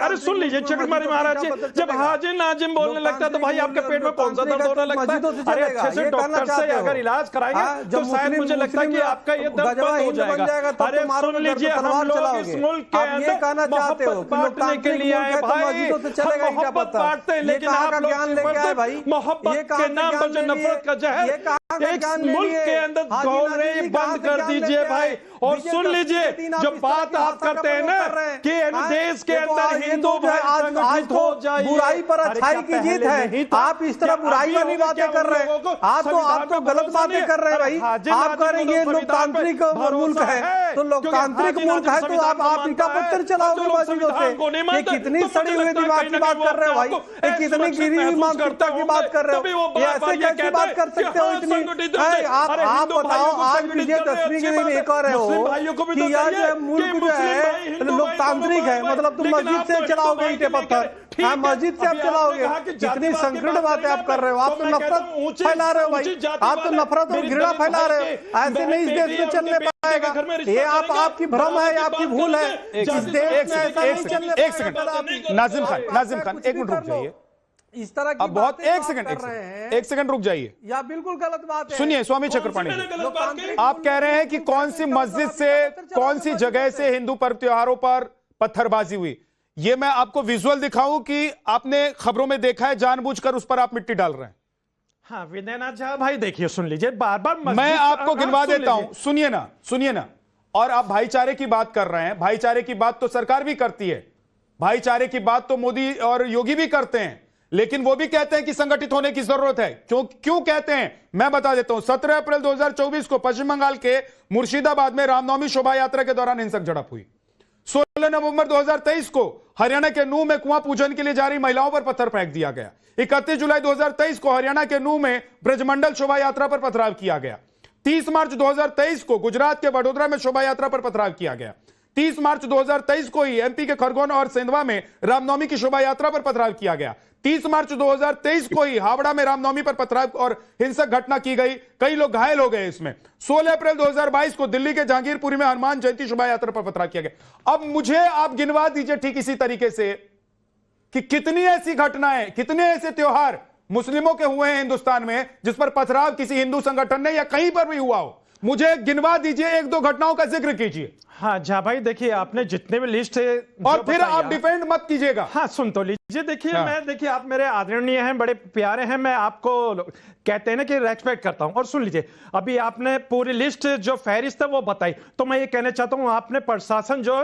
अरे सुन लीजिए चक्रमारी महाराज जी, जब हाजिर नाजिम बोलने लगता है तो भाई आपके पेट में कौन सा दर्द होने लगता है? अरे अच्छे से डॉक्टर से अगर इलाज कराएंगे तो शायद मुझे लगता है कि आपका ये दर्द बंद हो जाएगा। अरे सुन लीजिए, हम लोग इस मुल्क के अंदर मोहब्बत बांटने के लिए आए भाई, हम मोहब्बत बांटते हैं, लेकिन आप लोग मोहब्बत के नाम पर जो नफरत का जहर एक मुल्क के अंदर घोल रहे हैं, बंद कर दीजिए भाई। और सुन लीजिए, जो बात आप करते हैं ना कि देश के अंदर हिंदू आज तो बुराई पर अच्छाई की जीत है, आप इस तरह बुराई वाली बातें कर रहे हैं। आप तो गलत बातें कर रहे हैं भाई। आप कह रहे हैं ये लोकतांत्रिक मुल्क है, तो लोकतांत्रिक मुल्क है तो आप ईटा पत्थर चलाओगे मस्जिदों से? ये कितनी सड़ी हुई दिमाग की बात कर रहे हो भाई, ये कितनी गिरी हुई मानसिकता की बात कर रहे हो? ये ऐसे कैसी बात कर सकते हो इतनी? आप बताओ, आज विजयदशमी के दिन ये कह रहे हो कि यार मुल्क जो है लोकतांत्रिक है, मतलब तुम मस्जिद से चलाओगे ईटे पत्थर? हाँ, मस्जिद से आप चलाओगे? कितनी संकीर्ण बातें आप कर रहे हो। आप तो नफरत फैला रहे हो भाई, आप तो नफरत और घृणा फैला रहे हो। ऐसे नहीं इस देश में चलने पाएगा। ये आपकी भ्रम है, आपकी भूल है। इस देश में ऐसा नहीं चलने पाएगा। एक सेकंड नाजिम खान, एक मिनट रुक जाइए। इस तरह की अब बहुत एक सेकंड रुक जाइए। या बिल्कुल गलत बात है। सुनिए स्वामी चक्रपाणी जी, आप कह रहे हैं कि कौन सी मस्जिद से, कौन सी जगह से हिंदू पर्व त्योहारों पर पत्थरबाजी हुई। ये मैं आपको विजुअल दिखाऊं कि आपने खबरों में देखा है, जानबूझकर उस पर आप मिट्टी डाल रहे हैं? हाँ विनयनाथ झा भाई देखिए, सुन लीजिए, बार बार मैं आपको गिनवा देता हूं, सुनिए ना। और आप भाईचारे की बात कर रहे हैं, भाईचारे की बात तो सरकार भी करती है, भाईचारे की बात तो मोदी और योगी भी करते हैं, लेकिन वो भी कहते हैं कि संगठित होने की जरूरत है। क्यों कहते हैं मैं बता देता हूं। 17 अप्रैल 2024 को पश्चिम बंगाल के मुर्शिदाबाद में रामनवमी शोभा यात्रा के दौरान हिंसक झड़प हुई। 16 नवंबर 2023 को हरियाणा के नूह में कुआं पूजन के लिए जा रही महिलाओं पर पत्थर फेंक दिया गया। 31 जुलाई 2023 को हरियाणा के नूह में ब्रजमंडल शोभा यात्रा पर पथराव किया गया। 30 मार्च 2023 को गुजरात के वडोदरा में शोभा यात्रा पर पथराव किया गया। 30 मार्च 2023 को ही एमपी के खरगोन और सेंधवा में रामनवमी की शोभा यात्रा पर पथराव किया गया। 30 मार्च 2023 को ही हावड़ा में रामनवमी पर पथराव और हिंसक घटना की गई, कई लोग घायल हो गए इसमें। 16 अप्रैल 2022 को दिल्ली के जहांगीरपुरी में हनुमान जयंती शोभा यात्रा पर पथराव किया गया। अब मुझे आप गिनवा दीजिए ठीक इसी तरीके से कि कितनी ऐसी घटनाएं, कितने ऐसे त्योहार मुस्लिमों के हुए हैं हिंदुस्तान में जिस पर पथराव किसी हिंदू संगठन ने या कहीं पर भी हुआ हो। मुझे गिनवा दीजिए, एक दो घटनाओं का जिक्र कीजिए। हाँ झा भाई देखिए, आपने जितने भी लिस्ट है और फिर आप डिफेंड मत कीजिएगा। हाँ सुन तो लीजिए, देखिए हाँ। मैं देखिए आप मेरे आदरणीय हैं, बड़े प्यारे हैं, मैं आपको कहते हैं ना कि रेस्पेक्ट करता हूं। और सुन लीजिए, अभी आपने पूरी लिस्ट जो फहरिस्त है वो बताई, तो मैं ये कहना चाहता हूं आपने प्रशासन जो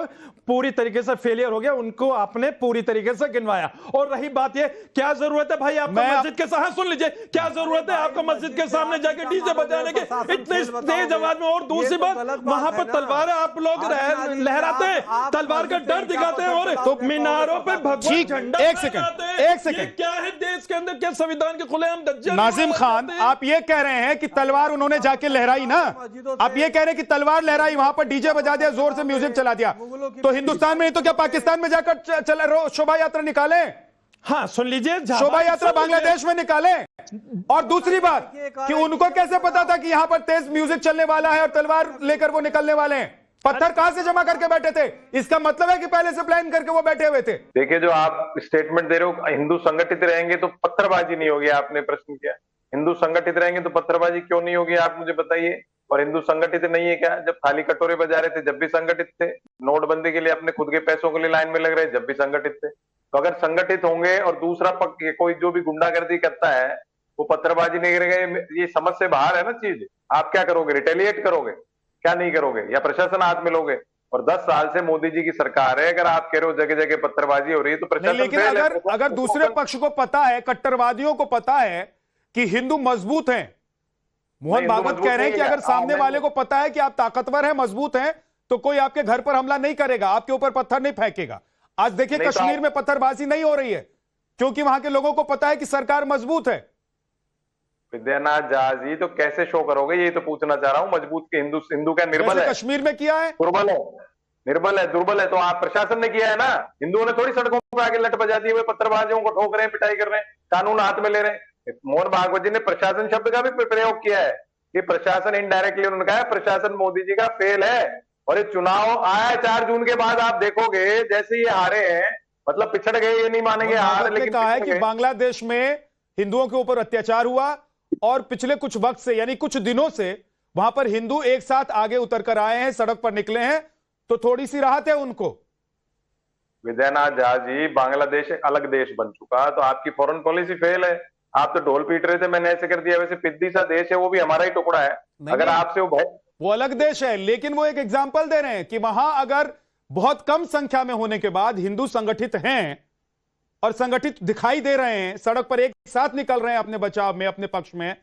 पूरी तरीके से फेलियर हो गया, उनको आपने पूरी तरीके से गिनवाया। और रही बात ये, क्या जरूरत है भाई आपको मस्जिद के सामने, सुन लीजिए, क्या जरूरत है आपको मस्जिद के सामने जाके डीजे बजाने के इतने तेज आवाज में? और दूसरी बात, वहां पर तलवार आप लोग लहराते हैं, तलवार का डर दिखाते हैं और तो मीनारों पे भगवा झंडा। एक सेकंड, क्या है देश के अंदर, क्या संविधान के खुलेआम धज्जियां? नाजिम खान, आप ये कह रहे हैं कि तलवार उन्होंने जाके लहराई ना, आप ये कह रहे हैं कि तलवार लहराई, वहां पर डीजे बजा दिया, जोर से म्यूजिक चला दिया, तो हिंदुस्तान में नहीं तो क्या पाकिस्तान में जाकर शोभा यात्रा निकाले? हाँ सुन लीजिए, शोभा यात्रा बांग्लादेश में निकाले। और दूसरी बात कि उनको कैसे पता था कि यहां पर तेज म्यूजिक चलने वाला है और तलवार लेकर वो निकलने वाले हैं? पत्थर कहां से जमा करके बैठे थे? इसका मतलब है कि पहले से प्लान करके वो बैठे हुए थे। देखिए, जो आप स्टेटमेंट दे रहे हो, हिंदू संगठित रहेंगे तो पत्थरबाजी नहीं होगी, आपने प्रश्न किया। हिंदू संगठित रहेंगे तो पत्थरबाजी क्यों नहीं होगी, आप मुझे बताइए। और हिंदू संगठित नहीं है क्या? जब थाली कटोरे बजा रहे थे जब भी संगठित थे, नोटबंदी के लिए अपने खुद के पैसों के लिए लाइन में लग रहे जब भी संगठित थे। तो अगर संगठित होंगे और दूसरा पक्ष कोई जो भी गुंडागर्दी करता है वो पत्थरबाजी नहीं करेगा, ये समझ से बाहर है ना चीज। आप क्या करोगे? रिटेलिएट करोगे? क्या नहीं करोगे? या प्रशासन हाथ मिलोगे? और 10 साल से मोदी जी की सरकार है, अगर आप कह रहे हो जगह जगह पत्थरबाजी हो रही है तो प्रशासन। लेकिन अगर दूसरे पक्ष को पता है, कट्टरवादियों को पता है कि हिंदू मजबूत हैं, मोहन भागवत कह रहे हैं कि अगर सामने वाले को पता है कि आप ताकतवर हैं, मजबूत हैं, तो कोई आपके घर पर हमला नहीं करेगा, आपके ऊपर पत्थर नहीं फेंकेगा। आज देखिए कश्मीर में पत्थरबाजी नहीं हो रही है क्योंकि वहां के लोगों को पता है कि सरकार मजबूत है। विद्यानाथ झा जी, तो कैसे शो करोगे, ये तो पूछना चाह रहा हूं। मजबूत के हिंदू क्या निर्बल है? कश्मीर में किया है, दुर्बल है, निर्बल है, दुर्बल है। तो आप प्रशासन ने किया है ना। हिंदुओं ने थोड़ी सड़कों पर आगे लट बजा दिए हुए पत्थरबाजियों को ठोक रहे हैं, पिटाई कर रहे हैं, कानून हाथ में ले रहे हैं। मोहन भागवत जी ने प्रशासन शब्द का भी प्रयोग किया है कि प्रशासन इनडायरेक्टली, उन्होंने कहा है प्रशासन मोदी जी का फेल है। और ये चुनाव आया 4 जून के बाद, आप देखोगे जैसे ये हारे हैं मतलब पिछड़ गए, ये नहीं मानेंगे हार, ने लेकिन कहा है पिछड़ कि गए। बांग्लादेश में हिंदुओं के ऊपर अत्याचार हुआ और पिछले कुछ वक्त से यानी कुछ दिनों से वहां पर हिंदू एक साथ आगे उतर कर आए हैं, सड़क पर निकले हैं, तो थोड़ी सी राहत है उनको। विजयनाथ झा जी, बांग्लादेश एक अलग देश बन चुका, तो आपकी फॉरेन पॉलिसी फेल है। आप तो ढोल पीट रहे थे मैंने ऐसे कर दिया, वैसे पिद्दी सा देश है, वो भी हमारा ही टुकड़ा है। अगर आपसे वो अलग देश है, लेकिन वो एक एग्जाम्पल दे रहे हैं कि वहां अगर बहुत कम संख्या में होने के बाद हिंदू संगठित हैं और संगठित दिखाई दे रहे हैं, सड़क पर एक साथ निकल रहे हैं अपने बचाव में, अपने पक्ष में,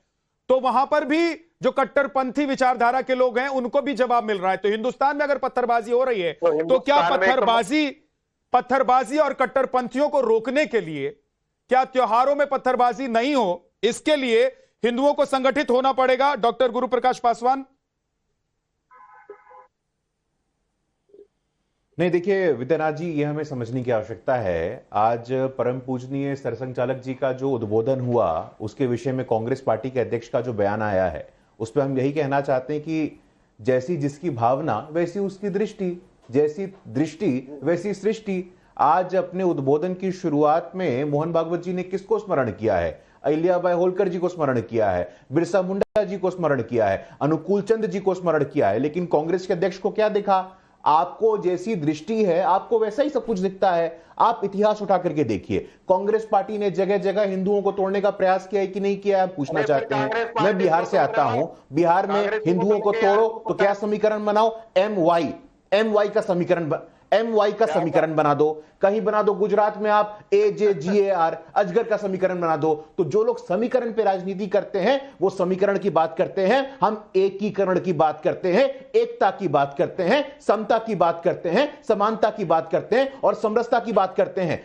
तो वहां पर भी जो कट्टरपंथी विचारधारा के लोग हैं उनको भी जवाब मिल रहा है। तो हिंदुस्तान में अगर पत्थरबाजी हो रही है तो क्या पत्थरबाजी और कट्टरपंथियों को रोकने के लिए, क्या त्योहारों में पत्थरबाजी नहीं हो, इसके लिए हिंदुओं को संगठित होना पड़ेगा? डॉक्टर गुरु प्रकाश पासवान। नहीं, देखिए विद्यानाथ जी, ये हमें समझने की आवश्यकता है। आज परम पूजनीय सरसंघ चालक जी का जो उद्बोधन हुआ, उसके विषय में कांग्रेस पार्टी के अध्यक्ष का जो बयान आया है, उस पर हम यही कहना चाहते हैं कि जैसी जिसकी भावना वैसी उसकी दृष्टि, जैसी दृष्टि वैसी सृष्टि। आज अपने उद्बोधन की शुरुआत में मोहन भागवत जी ने किसको स्मरण किया है? अहिल्याबाई होलकर जी को स्मरण किया है, बिरसा मुंडा जी को स्मरण किया है, अनुकूल चंद जी को स्मरण किया है। लेकिन कांग्रेस के अध्यक्ष को क्या दिखा? आपको जैसी दृष्टि है आपको वैसा ही सब कुछ दिखता है। आप इतिहास उठा करके देखिए, कांग्रेस पार्टी ने जगह जगह हिंदुओं को तोड़ने का प्रयास किया है कि नहीं किया है, आप पूछना चाहते हैं। मैं बिहार से आता हूं, बिहार में हिंदुओं को तोड़ो तो क्या समीकरण बनाओ? एम वाई का समीकरण बना दो। कहीं बना दो गुजरात में आप AJGAR, अजगर का समीकरण बना दो। तो जो लोग समीकरण पे राजनीति करते हैं वो समीकरण की बात करते हैं, हम एकीकरण की बात करते हैं, एकता की बात करते हैं, समता की बात करते हैं, समानता की बात करते हैं और समरसता की बात करते हैं।